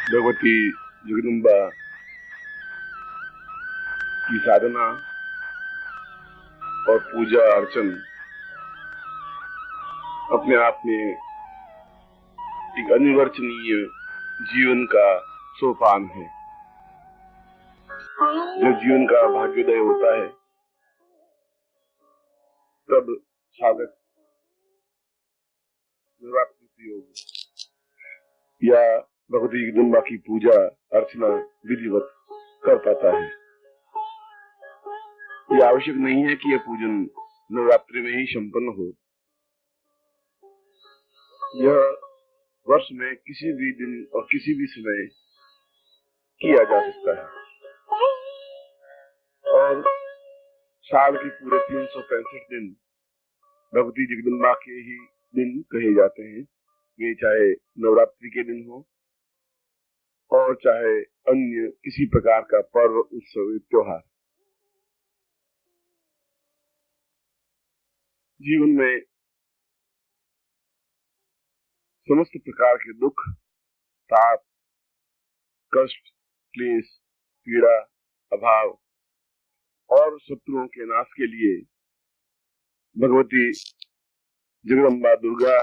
भगवती जगदम्बा की साधना और पूजा अर्चन अपने आप में एक अनिवर्चनीय जीवन का सोपान है। जब जीवन का भाग्योदय होता है तब साधक नवरात्रि प्रयोग या भगवती जगदम्बा की पूजा अर्चना विधिवत कर पाता है। यह आवश्यक नहीं है कि यह पूजन नवरात्रि में ही संपन्न हो। यह वर्ष में किसी भी दिन और किसी भी समय किया जा सकता है और साल के पूरे 365 दिन भगवती जगदम्बा के ही दिन कहे जाते हैं। वे चाहे नवरात्रि के दिन हो और चाहे अन्य किसी प्रकार का पर्व, उत्सव, त्योहार। जीवन में समस्त प्रकार के दुख, ताप, कष्ट, क्लेश, पीड़ा, अभाव और शत्रुओं के नाश के लिए भगवती जगदम्बा दुर्गा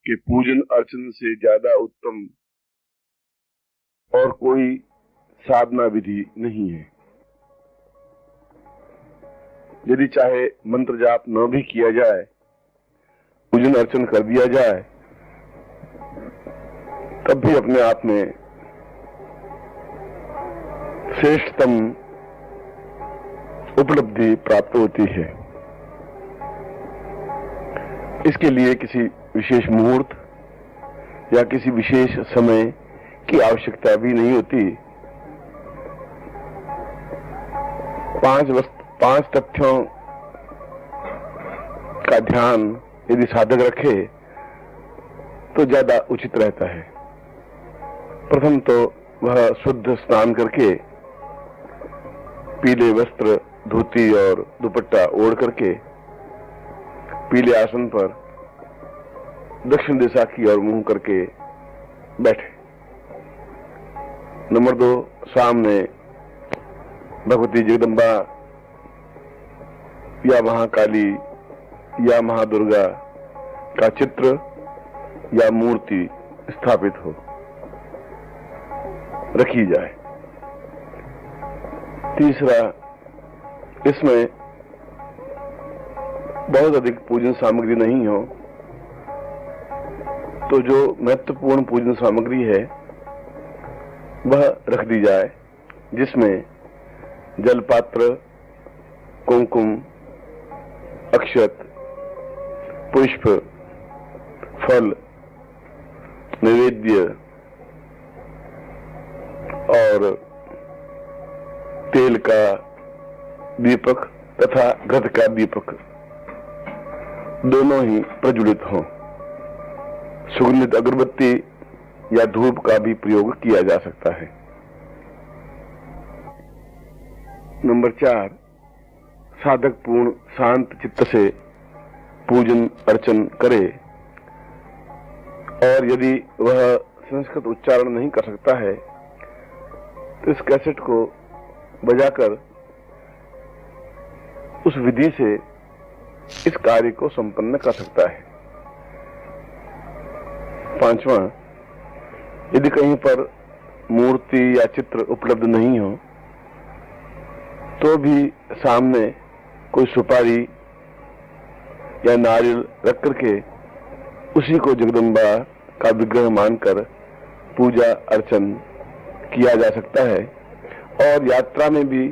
के पूजन अर्चन से ज्यादा उत्तम और कोई साधना विधि नहीं है। यदि चाहे मंत्र जाप न भी किया जाए, पूजन अर्चन कर दिया जाए, तब भी अपने आप में श्रेष्ठतम उपलब्धि प्राप्त होती है। इसके लिए किसी विशेष मुहूर्त या किसी विशेष समय की आवश्यकता भी नहीं होती। पांच तथ्यों का ध्यान यदि साधक रखे तो ज्यादा उचित रहता है। प्रथम तो वह शुद्ध स्नान करके पीले वस्त्र, धोती और दुपट्टा ओढ़ करके पीले आसन पर दक्षिण दिशा की ओर मुंह करके बैठे। नंबर 2, सामने भगवती जगदम्बा या महाकाली या महादुर्गा का चित्र या मूर्ति स्थापित हो, रखी जाए। तीसरा, इसमें बहुत अधिक पूजन सामग्री नहीं हो तो जो महत्वपूर्ण पूजन सामग्री है वह रख दी जाए, जिसमें जलपात्र, कुमकुम, अक्षत, पुष्प, फल, नैवेद्य और तेल का दीपक तथा घृत का दीपक दोनों ही प्रज्वलित हों। सुगंधित अगरबत्ती या धूप का भी प्रयोग किया जा सकता है। नंबर 4, साधक पूर्ण शांत चित्त से पूजन अर्चन करे और यदि वह संस्कृत उच्चारण नहीं कर सकता है तो इस कैसेट को बजाकर उस विधि से इस कार्य को संपन्न कर सकता है। 5वां, यदि कहीं पर मूर्ति या चित्र उपलब्ध नहीं हो तो भी सामने कोई सुपारी या नारियल रख करके उसी को जगदम्बा का विग्रह मानकर पूजा अर्चन किया जा सकता है। और यात्रा में भी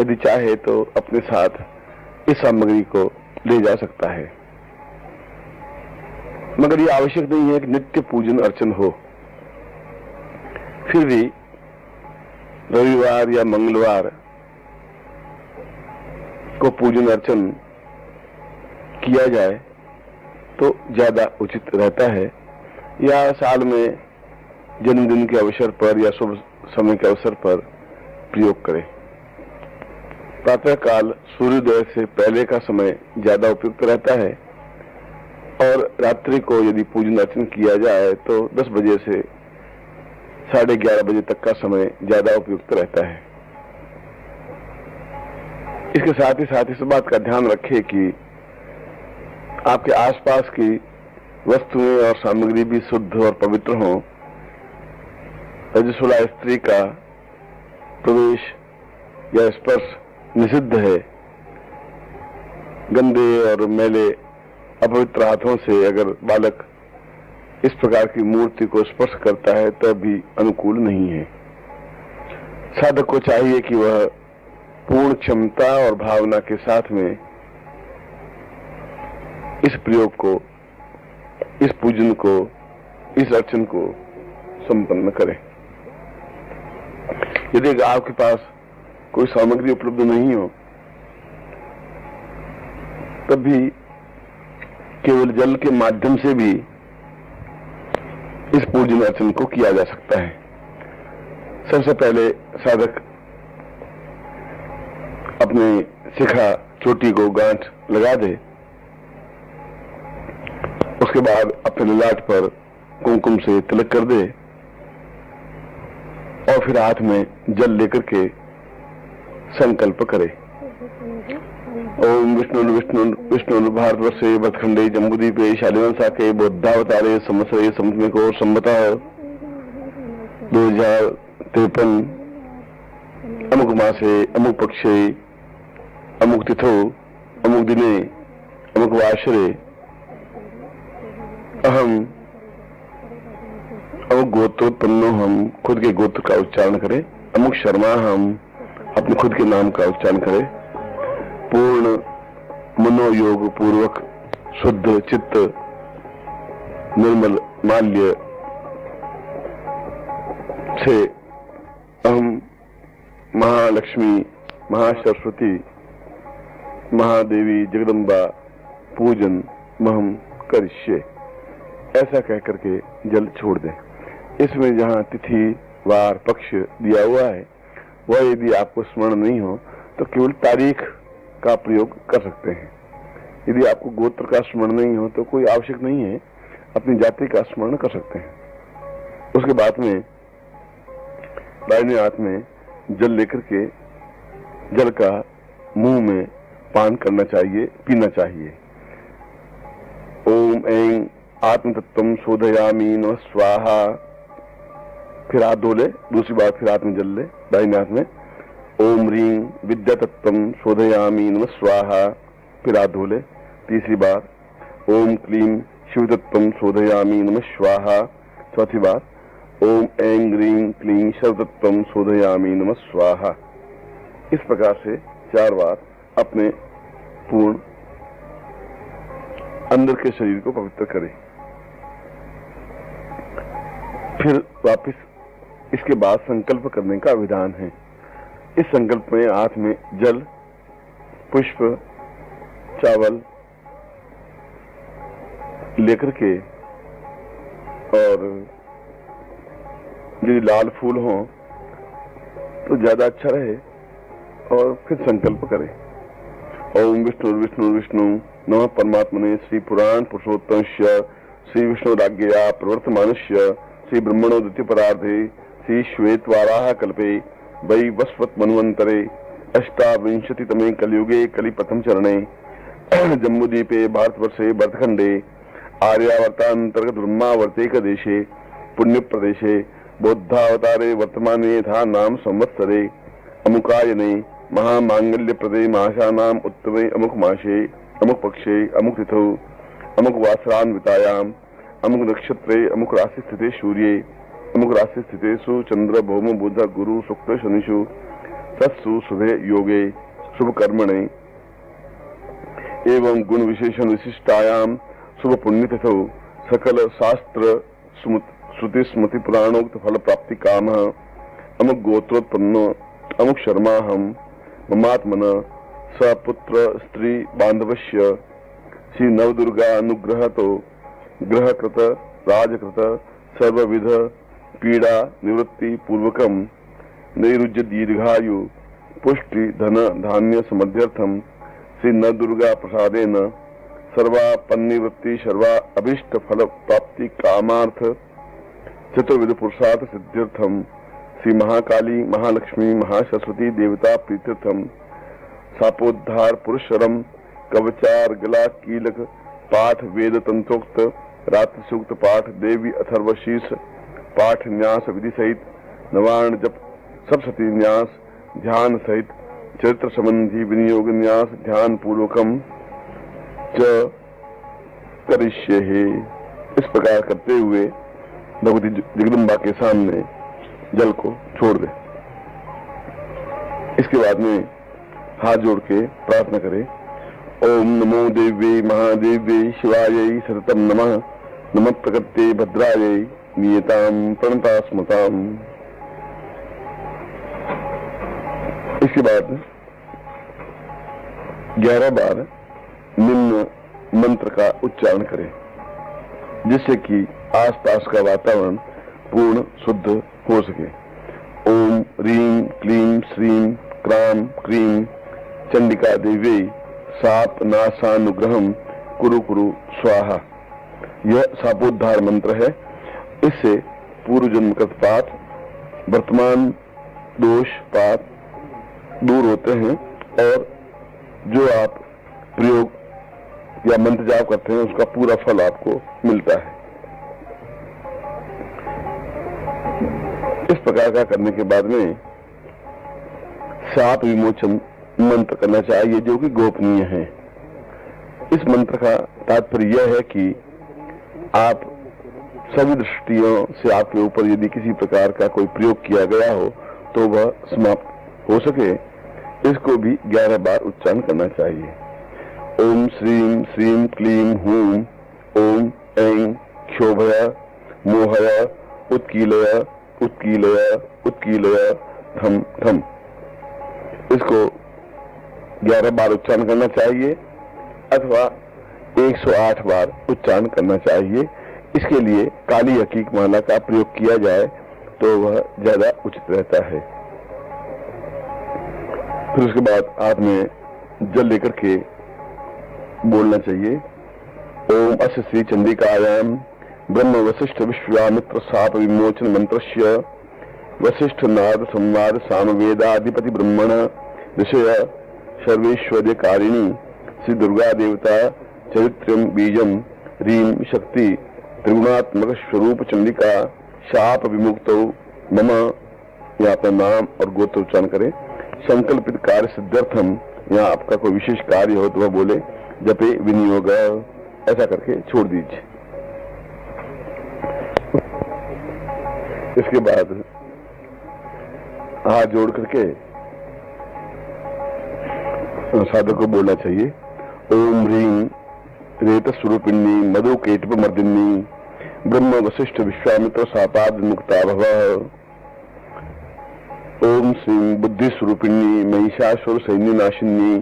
यदि चाहे तो अपने साथ इस सामग्री को ले जा सकता है। मगर यह आवश्यक नहीं है कि नित्य पूजन अर्चन हो। फिर भी रविवार या मंगलवार को पूजन अर्चन किया जाए तो ज्यादा उचित रहता है, या साल में जन्मदिन के अवसर पर या शुभ समय के अवसर पर प्रयोग करें। प्रातः काल सूर्योदय से पहले का समय ज्यादा उपयुक्त रहता है और रात्रि को यदि पूजन अर्चन किया जाए तो 10 बजे से 11:30 बजे तक का समय ज्यादा उपयुक्त रहता है। इसके साथ ही इस बात का ध्यान रखें कि आपके आसपास की वस्तुएं और सामग्री भी शुद्ध और पवित्र हों। रजस्वला स्त्री का प्रवेश या स्पर्श निषिद्ध है। गंदे और मैले अपवित्र हाथों से अगर बालक इस प्रकार की मूर्ति को स्पर्श करता है तब भी अनुकूल नहीं है। साधक को चाहिए कि वह पूर्ण क्षमता और भावना के साथ में इस प्रयोग को, इस पूजन को, इस अर्चन को संपन्न करें। यदि आपके पास कोई सामग्री उपलब्ध नहीं हो तब भी केवल जल के माध्यम से भी इस पूजन अर्चन को किया जा सकता है। सबसे पहले साधक अपने शिखा चोटी को गांठ लगा दे। उसके बाद अपने ललाट पर कुमकुम से तिलक कर दे और फिर हाथ में जल लेकर के संकल्प करे। ओम विष्णु विष्णु विष्णु भारतवर्षे भरतखंडे जम्बूद्वीपे शालिवांशाके बौद्धावतारे संवत्सरे संवत्सरिको संवतः 2053 अमुक मासे अमुक पक्षे अमुक तिथो अमुक दिने अमुक वासरे अहम अमुक गोत्रोत्पन्नो, हम खुद के गोत्र का उच्चारण करें। अमुक शर्मा, हम अपने खुद के नाम का उच्चारण करें। पूर्ण मनोयोग पूर्वक शुद्ध चित्त निर्मल माल्य से अहम महालक्ष्मी महासरस्वती महादेवी जगदम्बा पूजन महम करिष्ये ऐसा कह करके जल छोड़ दें। इसमें जहाँ तिथि वार पक्ष दिया हुआ है वह यदि आपको स्मरण नहीं हो तो केवल तारीख का प्रयोग कर सकते हैं। यदि आपको गोत्र का स्मरण नहीं हो तो कोई आवश्यक नहीं है, अपनी जाति का स्मरण कर सकते हैं। उसके बाद में दाहिने हाथ में जल लेकर के जल का मुंह में पान करना चाहिए, पीना चाहिए। ओम ऐं आत्म तत्वम शोधयामी नमः स्वाहा। फिर हाथ धो ले, दूसरी बार फिर हाथ में जल ले दाहिने हाथ में। ओम रीं विद्या तत्वम शोधयामी नमः स्वाहा। फिर हाथ धो ले तीसरी बार। ओम क्लीं शिव तत्वम शोधयामी नमः स्वाहा। चौथी बार ओम ऐं रीं क्लीं शव तत्वम शोधयामी नमः स्वाहा। इस प्रकार से 4 बार अपने पूर्ण अंदर के शरीर को पवित्र करें। फिर वापस इसके बाद संकल्प करने का विधान है। इस संकल्प में हाथ में जल, पुष्प, चावल लेकर के और यदि लाल फूल हो तो ज्यादा अच्छा रहे और फिर संकल्प करें। ओम विष्णु विष्णु विष्णु नमः परमात्मने श्री पुराण पुरुषोत्तमस्य श्री विष्णु राज्ञया प्रवर्तमानस्य श्री ब्रह्मणो द्वितीय परार्धे श्री श्वेतवाराह कल्पे वै वस्वत मन्वंतरे अष्टाविंशतितमे कलियुगे कलि प्रथम चरणे जम्बूद्वीपे भारतवर्षे भरतखंडे आर्यावर्तांतर्गत ब्रह्मावर्तेक देशे पुण्य प्रदेशे बौद्धावतारे वर्तमाने यथा नाम संवत्सरे अमुकायने महामांगल्य प्रदे मासानाम उत्तमे अमुक मासे अमुक पक्षे अमुक तिथौ अमुक वासरान्वितायाम अमुक नक्षत्रे अमुक राशि स्थिते सूर्ये अमुक राशि स्थितेषु चंद्र भौम बुध गुरु शुक्र शनिषु तत्सु शुभे योगे शुभ कर्मणे एवं गुण विशेषण विशिष्टायाम शुभ पुण्य तिथौ सकल शास्त्र श्रुति स्मृति पुराणोक्त फल प्राप्ति काम अमुक गोत्रोत्पन्नो अमुक शर्मा हम ममात्मन सपुत्र स्त्री बांधवस्य श्री नवदुर्गा अनुग्रह तो ग्रहकृत राजकृत सर्वविध पीड़ा निवृत्ति पूर्वकम नैरुज्य दीर्घायु पुष्टि धन धान्य समध्यर्थम श्री नवदुर्गा प्रसादेन सर्वापन्निवृत्ति सर्वा अभिष्ट फल प्राप्ति कामार्थ चतुर्विध पुरुषार्थ सिद्ध्यर्थम श्री महाकाली महालक्ष्मी महासरस्वती देवता प्रीत्यर्थम सापोद्धार पुरुषरम कवचार गला कीलक पाठ वेद तंत्रोक्त रात्रि सूक्त पाठ देवी अथर्वशीष पाठ न्यास विधि सहित नवार्ण जप सप्तशती न्यास ध्यान सहित चरित्र संबंधी विनियोग न्यास ध्यान पूर्वकम च करिष्ये। इस प्रकार करते हुए भगवती जगदम्बा के सामने जल को छोड़ दे। इसके बाद में हाथ जोड़ के प्रार्थना करें, ओम नमो देव्ये महादेव्ये शिवायै सततम नमः, नमः प्रकृते भद्रायै नियतां प्रणता स्मताम्। इसके बाद 11 बार निम्न मंत्र का उच्चारण करें, जिससे कि आसपास का वातावरण पूर्ण शुद्ध हो सके। ओम रीम क्लीम श्रीम क्राम क्रीम चंडिका देवी साप नाशानुग्रहम कुरु कुरु स्वाहा। यह सापोद्धार मंत्र है। इससे पूर्व जन्म कृत पाप, वर्तमान दोष पाप दूर होते हैं और जो आप प्रयोग या मंत्र जाप करते हैं उसका पूरा फल आपको मिलता है। इस प्रकार का करने के बाद में शाप विमोचन मंत्र करना चाहिए, जो कि गोपनीय है। इस मंत्र का तात्पर्य यह है कि आप सभी दृष्टियों से आपके ऊपर यदि किसी प्रकार का कोई प्रयोग किया गया हो तो वह समाप्त हो सके। इसको भी 11 बार उच्चारण करना चाहिए। ओम श्रीम श्रीम क्लीम हूम ओम ऐं क्षोभय मोहय उत्कीलय उत्कीलय उत्कीलय थम थम। इसको 11 बार उच्चारण करना चाहिए अथवा 108 बार उच्चारण करना चाहिए। इसके लिए काली हकीक माला का प्रयोग किया जाए तो वह ज्यादा उचित रहता है। फिर उसके बाद आपने जल लेकर के बोलना चाहिए, ओम अस्य श्री चंडिकायाम ब्रह्म वशिष्ठ विश्वामित्र शाप विमोचन मंत्रस्य वशिष्ठ नारद संवाद सामवेदाधिपति ब्रह्मण ऋषय सर्वेश्वर्य कारिणी श्री दुर्गा देवता चरित्रम बीजम रीम शक्ति त्रिगुणात्मक स्वरूप चंडिका शाप विमुक्तो मम। यहाँ अपना नाम और गोत्र उच्चारण करें। संकल्पित कार्य सिद्ध्यर्थम, यहाँ आपका कोई विशेष कार्य हो तो वह बोले जपे विनियोग, ऐसा करके छोड़ दीजिए। इसके बाद हाथ जोड़ करके साधक को बोलना चाहिए, ओम ह्रीं रेत स्वरूपिणी मधु केटप मर्दिनी ब्रह्म वशिष्ठ विश्वामित्र सापाद मुक्ता भव। ओम श्री बुद्धि स्वरूपिणी महिषासुर सैन्य नाशिनी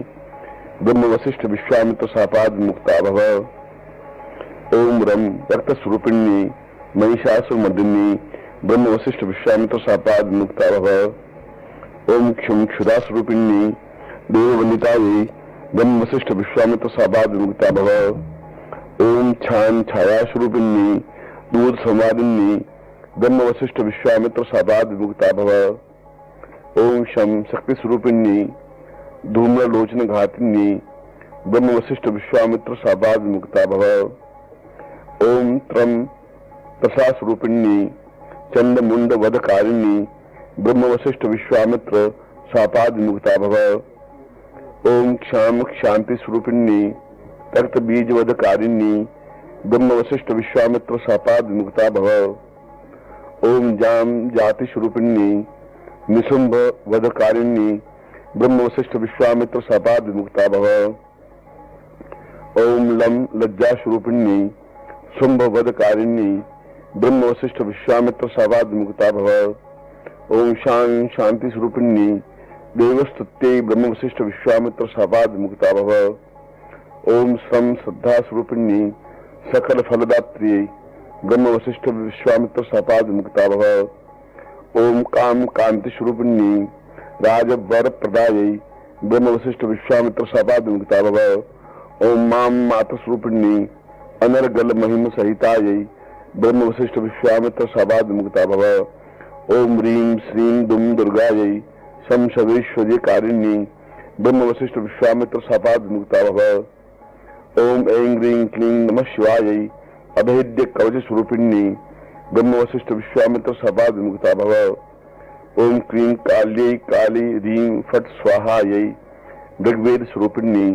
ब्रह्म वशिष्ठ विश्वामित्र सापाद मुक्ता भव। ओम रम रक्त स्वरूपिणी महिषासुर मर्दिनी ब्रह्म वशिष्ठ विश्वामित्र सापाद मुक्ता भव। ओम क्षुम क्षुधा स्वरूपिणी देववंदितायै ब्रह्म वशिष्ठ विश्वामित्र सापाद मुक्ता भव। ओम छान छाया स्वरूपिणी दूध संवादिनी ब्रह्म वशिष्ठ विश्वामित्र सापाद मुक्ता भव। ओम शम शक्ति स्वरूपिणी धूम्र लोचन घातिनी ब्रह्म वशिष्ठ विश्वामित्र सापाद मुक्ता भव। ओम त्रम प्रसा स्वरूपिणी चंड मुंड वधकारिणी ब्रह्म वशिष्ठ विश्वामित्र सापाद मुक्ता भव। ओम क्षाम शांति स्वरूपिणी तक्त बीज वधकारिणी ब्रह्म वशिष्ठ विश्वामित्र सापाद मुक्ता भव। ओम जाम जाति स्वरूपिणी निशुंभ वधकारिणी ब्रह्म वशिष्ठ विश्वामित्र सापाद मुक्ता भव। ओम लम लज्जा स्वरूपिणी शुंभ वधकारिणी ब्रह्म वशिष्ठ विश्वामित्र सापाद मुक्ता भव। ओम शां शांति स्वरूपिणी देवस्तुत्यै ब्रह्म वशिष्ठ विश्वामित्र सापाद मुक्ता भव। ओम श्रम श्रद्धा स्वरूपिणी सकल फलदात्री ब्रह्म वशिष्ठ विश्वामित्र सापाद मुक्ता भव। ओम काम कांति स्वरूपिणी राज वर प्रदायै ब्रह्म वशिष्ठ विश्वामित्र सापाद मुक्ता भव। ओम माम मातस्वरूपिणी अनर्गल महिम सहितायै ब्रह्म वशिष्ठ विश्वामित्र सभाद मुक्ता भव। ओम ह्रीं श्रीं दुम दुर्गायै शम शवेश्वर्य कारिणी ब्रह्म वशिष्ठ विश्वामित्र सभाद मुक्ता भव। ओम ऐं ह्रीं क्लीं नमः शिवायै अभेद्य कवच स्वरूपिणी ब्रह्म वशिष्ठ विश्वामित्र सभाद मुक्ता भव। ओम क्लीं काल्यै काली ह्रीं फट् स्वाहायै ऋग्वेद स्वरूपिणी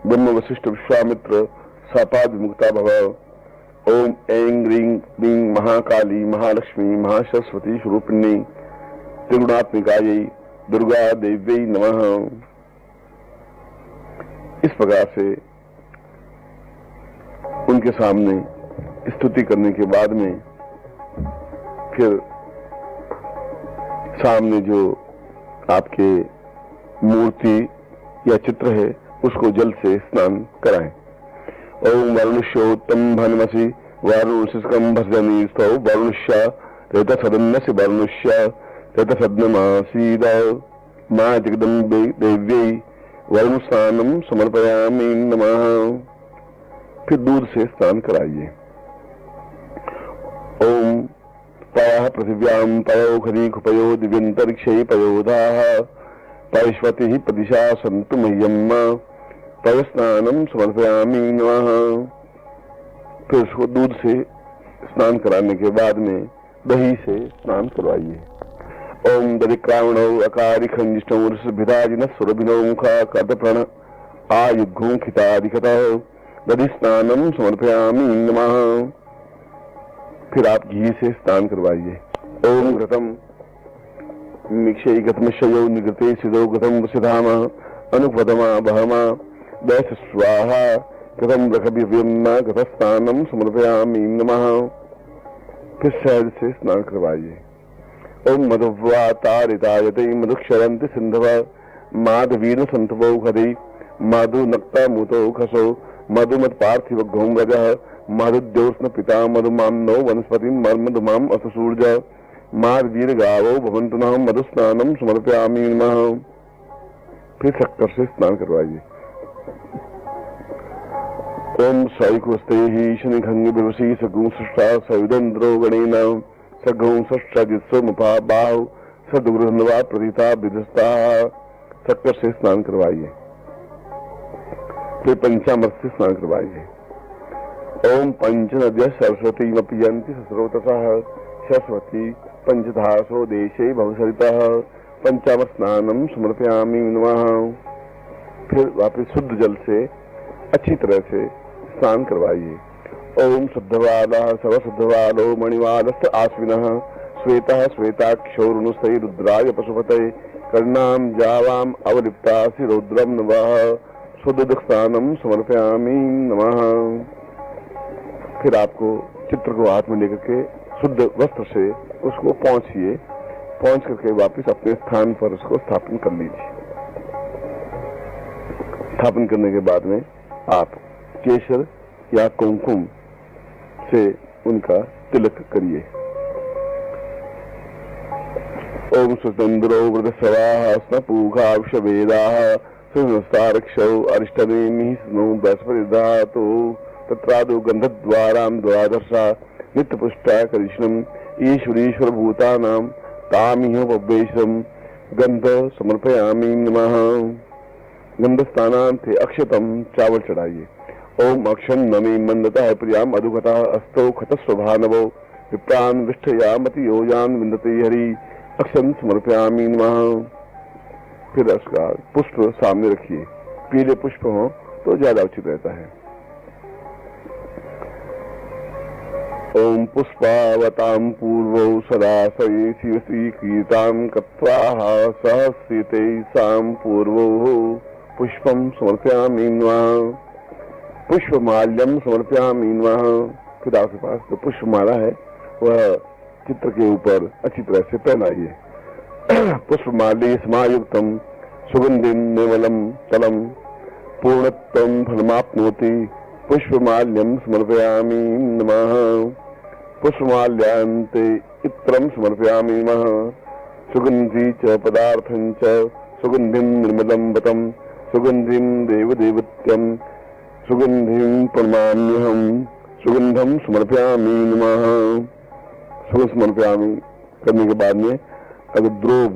ब्रह्म वशिष्ठ विश्वामित्र सपाद मुक्ता भव। ओम ऐं ह्रीं क्लीं महाकाली महालक्ष्मी महासरस्वती स्वरूपिणी त्रिगुणात्मिकायै दुर्गा देव्यै नमः। इस प्रकार से उनके सामने स्तुति करने के बाद में फिर सामने जो आपके मूर्ति या चित्र है उसको जल से स्नान कराएं। ओम वरुणोत्तम भनमसि वारुणिकम भजनी स्तौ वरुणश्य रेत सदन्नस्य वरुणश्य रेत सदनमासीद मा जगदम्बे देव्यै वरुण स्नानम समर्पयामि नमः। फिर दूध से स्नान कराइए। ओम पयः पृथिव्यां पयो खरी खुपयो दिव्यंतरिक्षे पयोधाः पयस्वती प्रदिशा सन्तु मह्यम् पय स्नानम समर्पयामि नमः। फिर उसको दूध से स्नान कराने के बाद में दही से स्नान करवाइए। ओम दधिक्रावणौ अकारि खंजिष्ठौ रसभिदाजिनः सुरभिनौ मुखा कर्तप्रण आयुग्घों खिताधिकतः दधि स्नानम समर्पयामि नमः। फिर आप घी से स्नान करवाइए। ओम घृतम मिक्षे गतमशयो निगते सिदो गतम वसिधाम अनुपदमा बहमा दैस स्वाहा गतम रखभिव्यम गतस्नानम समर्पयामि नमः। फिर शहद से स्नान करवाइए। ओम मधुवा तारितायते मधुक्षरंति सिंधव माधवीन संतवो खदि मधु नक्ता मुतो खसो मधुमत पार्थिव घोम रजः मधुद्योष्ण पिता मधुमान्नो वनस्पति मधुमाम अससूर्ज माधवीर गावो भवन्तु नः मधुस्नानम समर्पयामि नमः। फिर शक्कर से स्नान करवाइए। ओम सैकुस्ते ही शनिखंग विवशी सगुं सृष्टा सयुदन्द्रो गणेन सगुं सष्टाजित्सो मुपा बाहु सदुग्रहन्वा प्रतीता विधस्ता। शक्कर से स्नान करवाइए। फिर पंचामृत से स्नान करवाइए। ओम पंचनद्य सरस्वती मपियन्ति सस्रोतसः सरस्वती पंचधासो देशे भवसरितः पंचामृत स्नानम समर्पयामि नमः। फिर वापस शुद्ध जल से अच्छी तरह से स्नान करवाइए। ओम शुद्धवालः सर्वशुद्धवालो मणिवालस्य आश्विनः श्वेतः श्वेताक्षोरुणुस्तै रुद्राय पशुपतये कर्णाम जावाम अवलिप्तासि रौद्रम नवः शुद्ध स्नानम समर्पयामि नमः। फिर आपको चित्र को हाथ में लेकर के शुद्ध वस्त्र से उसको पहुंचिए। पहुंच करके वापस अपने स्थान पर उसको स्थापन कर लीजिए। स्थापन करने के बाद में आप केसर या कुमकुम से उनका तिलक करिए। ओम सुतंद्रो वृद्धसवाः स्नपूघाक्षवेदाः सुनस्तारक्षौ अरिष्टनेमिः स्नो बृहस्पतिर्धातु तत्रादो गंधद्वारां द्वादशा नित्य पुष्टा कृष्णम ईश्वरीश्वर भूतानां तामिह पव्येशम गंध समर्पयामि नमः। गंध स्थानांते अक्षतम चावल चढ़ाइए। ओम अक्षन नमी मंदता प्रियाम अधुगता अस्तो खतस्वभानवो विप्रान विष्ठयामति योजान विन्दते हरि अक्षन समर्पयामि नमः। फिर उसका पुष्प सामने रखिए। पीले पुष्प हो तो ज्यादा उचित रहता है। ओम पुष्पावतां पूर्वौ सदा शिवसी कीर्तां कत्वाः सहस्रिते सां पूर्वौ पुष्पं समर्पयामि नमः। पुष्पमाल्यम समर्पयामि नमः। फिर आपके पास जो पुष्पमाला है वह चित्र के ऊपर अच्छी तरह से पहनाइए। पुष्पमाली समायुक्तम सुगंधिम निर्मलम तलम पूर्णत्वं फलमाप्नोति पुष्पमाल्यम समर्पयामि नमः। पुष्पमाल्यान्ते इत्रं समर्पयामि नमः। सुगंधी च पदार्थं च सुगंधिं निर्मलं वतं सुगंधिं देवदेवत्यं सुगंधिं प्रणमाम्यहं सुगंधम समर्पयामि नमः। सुगंध समर्पयामि करने के बाद में अगर द्रोब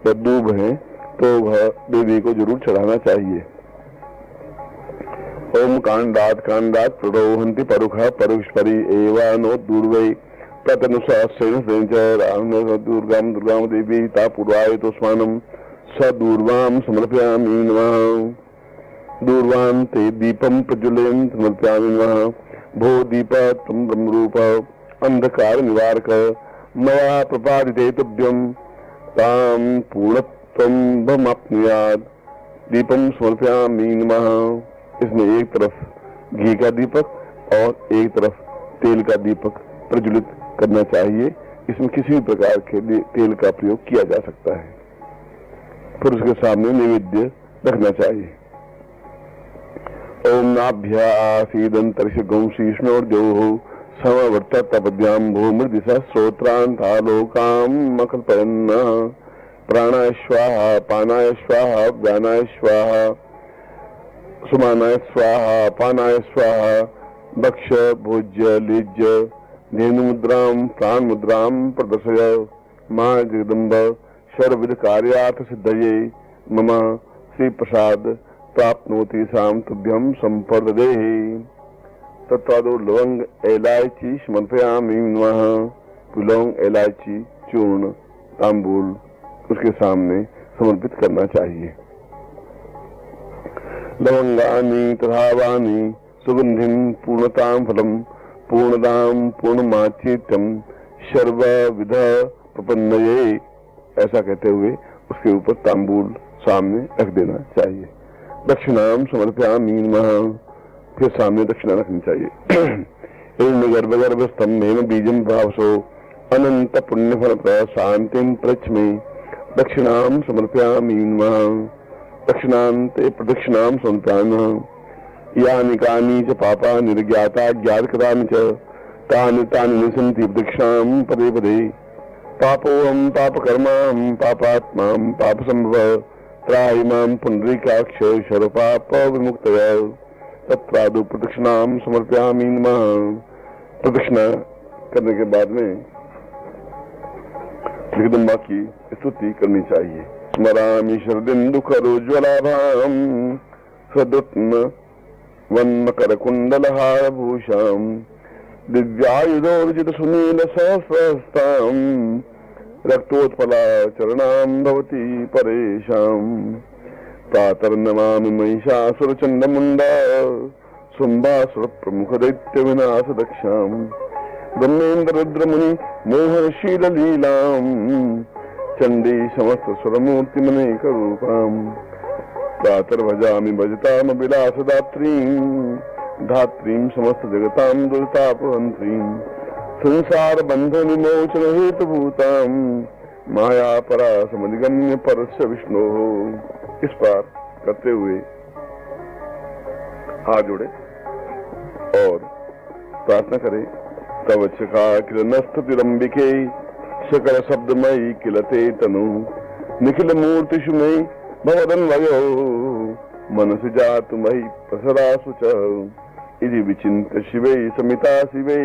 या दूब है तो वह देवी को जरूर चढ़ाना चाहिए। ओम कांडात कांडात प्रणोहंति परुखा परुष्परी एवानो दूर्वै प्रतनुसास्येन दुर्गाम दुर्गाम देवी ता पूर्वाय तो स्वानम स दूर्वाम समर्पयामि नमः। दूर्वां ते दीपम प्रज्वलयन् समर्पयामि नमः। भो दीप त्वं ब्रह्मरूप अंधकार निवारक मया प्रपादिते तुभ्यं तां पूर्णत्वं भमाप्नुयात्। दीपम समर्पयामि नमः। इसमें एक तरफ घी का दीपक और एक तरफ तेल का दीपक प्रज्वलित करना चाहिए। इसमें किसी भी प्रकार के तेल का प्रयोग किया जा सकता है। फिर उसके सामने नैवेद्य रखना चाहिए। ओम नाभ्यासीदंतरिषगुं शीष्णोर्जोः समवर्ततपद्यां भूमृदिशा श्रोत्रान्तालोकां मकल्पयन्नः। प्राणाय स्वाहा पानाय स्वाहा व्यानाय स्वाहा सुमानाय स्वाहा पानाय स्वाहा। भक्ष भोज्य लिज्य धेनुमुद्रां प्राणमुद्रां प्रदर्शय मां जगदम्ब सर्वविध कार्यार्थ सिद्धये मम श्री प्रसाद प्राप्नोति साम तुभ्यं संप्रददेहि। तत्वादो लवंग इलायची समर्पयामि नमः। लौंग इलायची चूर्ण तांबूल उसके सामने समर्पित करना चाहिए। लवंगानि तथावानि सुगंधिं पूर्णतां फलम पूर्णदां पूर्णमाचित्यं सर्वविध प्रपन्नये। ऐसा कहते हुए उसके ऊपर तांबूल सामने रख देना चाहिए। दक्षिणाम समर्पयामि नमः। फिर सामने दक्षिणा रखनी चाहिए। गर्भ स्तंभेन बीजम भावसो अनंत पुण्यफल शांतिं प्रच्मे दक्षिणाम समर्पयामि नमः। दक्षिणान्ते प्रदक्षिणां समर्पयामि। यानि कानि च पापा निर्ज्ञाता ज्ञातकृतानि च तानि तानि निसन्ति दक्षिणां पदे पदे। पापोऽहं पापकर्माहं पापात्मा पापसंभव त्राहि मां पुंडरीकाक्ष सर्वपाप विमुक्तय। तत्रादौ प्रदक्षिणां समर्पयामि नमः। प्रदक्षिणा करने के बाद में जगदम्बा की स्तुति करनी चाहिए। स्मरामि शरदिन्दुकरोज्ज्वलाभां सदुत्म वन्मकरकुण्डलहारभूषां दिव्यायुधोर्जित सुनील सहस्रहस्तां रक्तोत्पला चरणां भवती परेशां। प्रातर्नमामि महिषासुरचण्डमुण्डा शुम्भासुर प्रमुख दैत्य विनाश दक्षां ब्रह्मेन्द्र रुद्रमुनि मोहशील लीलां चंडी समस्त स्वरमूर्तिमनेक रूपां। प्रातर्भजामि भजताम विलासदात्रीं धात्रीं समस्त जगतां दुर्तापहन्त्रीं संसार बंध विमोचन हेतुभूतां माया परा समधिगम्य परस्य विष्णु। इस पार करते हुए हाथ जोड़े और प्रार्थना करें। तव चका किरणस्तुतिरंबिके सकल शब्दमयी किलते तनु निखिल मूर्तिषु मयि भवदन्वयो मनसि जातु मयि प्रसरासु च। इति विचिन्त्य शिवै समिता शिवै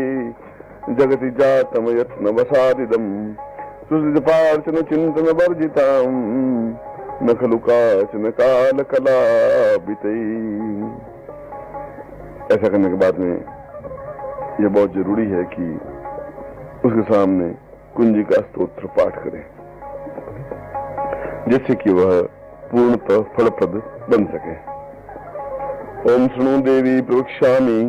जगति जातम यत्नवसादिदम् सुसितपार्चन चिन्तन वर्जितां न खलु काचन काल कलाभितै। ऐसा करने के बाद में यह बहुत जरूरी है कि उसके सामने कुंजिका स्तोत्र पाठ करें जिससे कि वह पूर्णतः फलप्रद बन सके। ओम शृणु देवी प्रवक्ष्यामि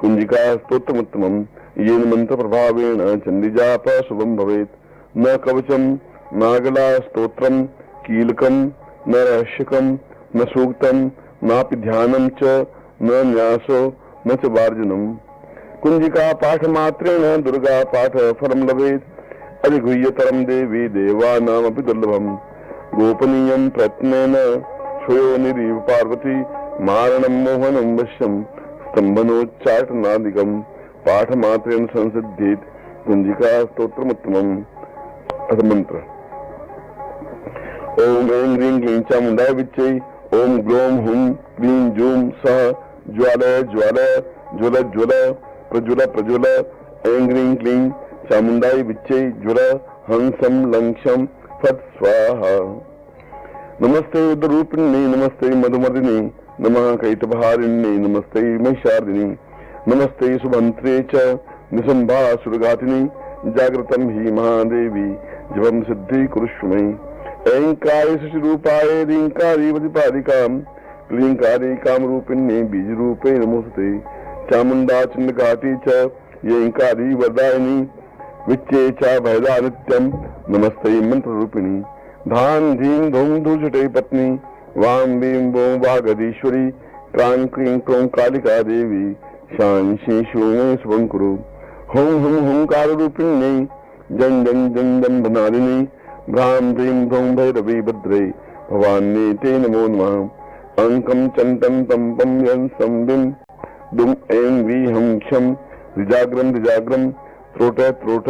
कुंजिका स्तोत्रमुत्तमम् येन मंत्र प्रभावेण चंडीजाप शुभम भवेत्। न कवचम नागला स्तोत्रम कीलकम न रहस्यकम न सूक्तम नापि ध्यानम च न न्यासो न च वार्जनम। कुंजिका पाठ मात्रेण दुर्गा पाठ फलम लभेत्। अधिगुह्यतरम देवी देवानामपि दुर्लभम। गोपनीयं प्रयत्नेन क्षयोनिरीव पार्वती मारणं मोहनं वश्यं स्तंभनोच्चाटनादिकं पाठ मात्रेण संसिद्धेत कुंजिका स्तोत्रमुत्तमम्। अथ मंत्र। ओम ऐं ह्रीं क्लीं चामुण्डाय विच्चे। ओम ग्लौं हुं क्लीं जूं सः ज्वाल ज्वाल ज्वल ज्वल प्रज्वल प्रज्वल ऐं ग्रीं क्लीं चामुंडाई विच्चे ज्वल हंसम लंक्षम फट स्वाहा। नमस्ते उद्रूपिणी नमस्ते मधुमदिनी नमः कैटभारिणी नमस्ते महिषार्दिनी नमस्ते सुभंत्रे च निसंभा सुरघातिनी जागृतम ही महादेवी जपम सिद्धि कुरुष्मै। ऐंकारे शशिरूपाय रींकारी वधिपादिकां क्लींकारी कामरूपिण्ये बीजरूपे नमोस्तुते। चामुंडा चंडघाटी च येंकारी वरदायिनी विच्चे च भयदा नित्यं नमस्ते मंत्ररूपिणी। धान धीं धूम धूजटे पत्नी वाम बीम बों वागधीश्वरी क्रां क्रीं क्रों कालिका देवी शां शेषो में शुभं कुरु। हुं हुं हुंकार रूपिण्यै जन जन जन जन धनारिणी भ्रां भ्रीं भ्रौं भैरवी भद्रे भवान्ये ते नमो नमः। अंकं चंतं तं पं यं सं बिं दुम ऐं वी हं क्षं ऋजाग्रं ऋजाग्रं त्रोट त्रोट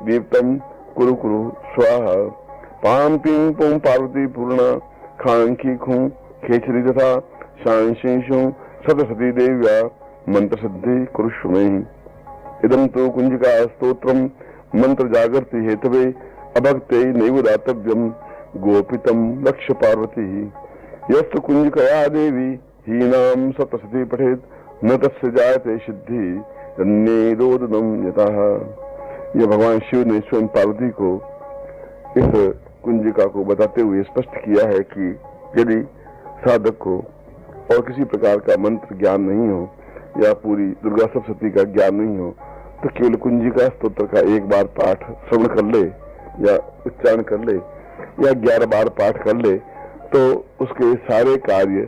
दीप्तं कुरु कुरु स्वाहा। पां पीं पुं पार्वती पूर्णा खां खी खूं खेचरी तथा शां शेषों सतसती देव्या मंत्र सिद्धि कुरुष्मै। इदं तु कुंजिका स्तोत्रम मंत्र जागृति हेतवे अभक्ते नैव दातव्यम गोपितं लक्ष्य पार्वती। यस्तु कुंजिकया देवी हीनां सतसती पठेत न तस्य जायते सिद्धि अन्ये रोदनम यतः। यह भगवान शिव ने स्वयं पार्वती को इस कुंजिका को बताते हुए स्पष्ट किया है कि यदि साधक को और किसी प्रकार का मंत्र ज्ञान नहीं हो या पूरी दुर्गा सप्तशती का ज्ञान नहीं हो तो केवल कुंजिका स्तोत्र का एक बार पाठ श्रवण कर ले या उच्चारण कर ले या 11 बार पाठ कर ले तो उसके सारे कार्य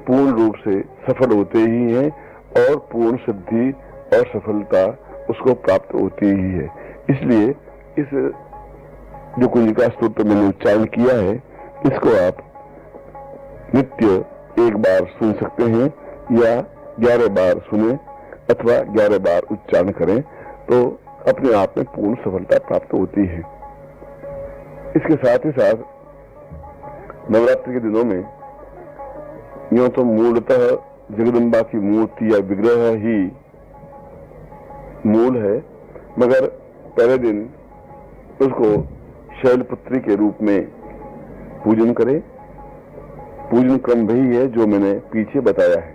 पूर्ण रूप से सफल होते ही हैं और पूर्ण सिद्धि और सफलता उसको प्राप्त होती ही है। इसलिए इस जो कुंजिका स्तोत्र मैंने उच्चारण किया है इसको आप नित्य एक बार सुन सकते हैं या 11 बार सुने अथवा 11 बार उच्चारण करें तो अपने आप में पूर्ण सफलता प्राप्त होती है। इसके साथ ही साथ नवरात्रि के दिनों में यूं तो मूलतः जगदम्बा की मूर्ति या विग्रह ही मूल है, मगर पहले दिन उसको शैलपुत्री के रूप में पूजन करें। पूजन क्रम वही है जो मैंने पीछे बताया है।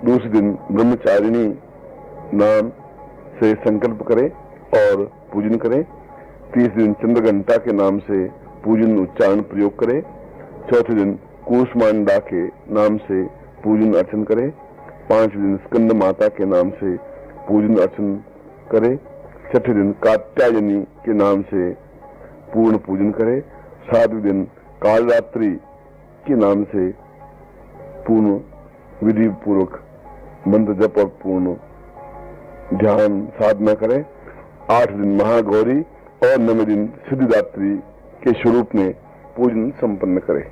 दूसरे दिन ब्रह्मचारिणी नाम से संकल्प करें और पूजन करें। तीसरे दिन चंद्रघंटा के नाम से पूजन उच्चारण प्रयोग करें। चौथे दिन कूष्मांडा के नाम से पूजन अर्चन करें। पांचवें दिन स्कंद माता के नाम से पूजन अर्चन करें। छठे दिन कात्यायनी के नाम से पूर्ण पूजन करें। सातवें दिन कालरात्रि के नाम से पूर्ण विधि पूर्वक मंत्र जप और पूर्ण ध्यान साधना करें। 8 दिन महागौरी और 9वें दिन सिद्धिदात्री के स्वरूप में पूजन संपन्न करें।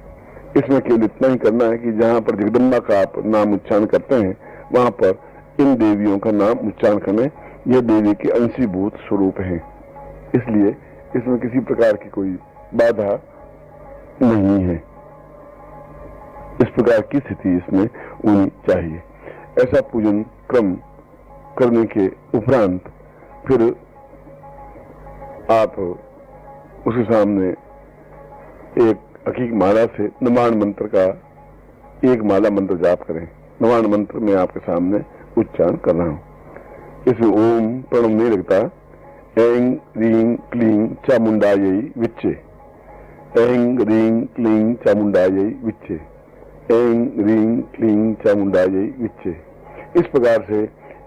इसमें केवल इतना ही करना है कि जहां पर जगदम्बा का आप नाम उच्चारण करते हैं वहां पर इन देवियों का नाम उच्चारण करने, यह देवी के अंशीभूत स्वरूप हैं, इसलिए इसमें किसी प्रकार की कोई बाधा नहीं है। इस प्रकार की स्थिति इसमें होनी चाहिए। ऐसा पूजन क्रम करने के उपरांत फिर आप उसके सामने एक अकीक माला से नवाण मंत्र का एक माला मंत्र जाप करें। नवाण मंत्र मैं आपके सामने उच्चारण कर रहा हूं। इसमें ओम प्रणव नहीं लगता। ऐं रीं क्लीं चामुंडायै विच्चे, ऐं रीं क्लीं चामुंडायै विच्चे, ऐं रीं क्लीं चामुंडायै विच्चे। इस प्रकार से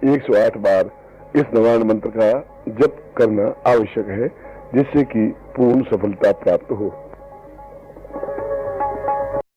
108 बार इस नवाण मंत्र का जप करना आवश्यक है जिससे कि पूर्ण सफलता प्राप्त हो।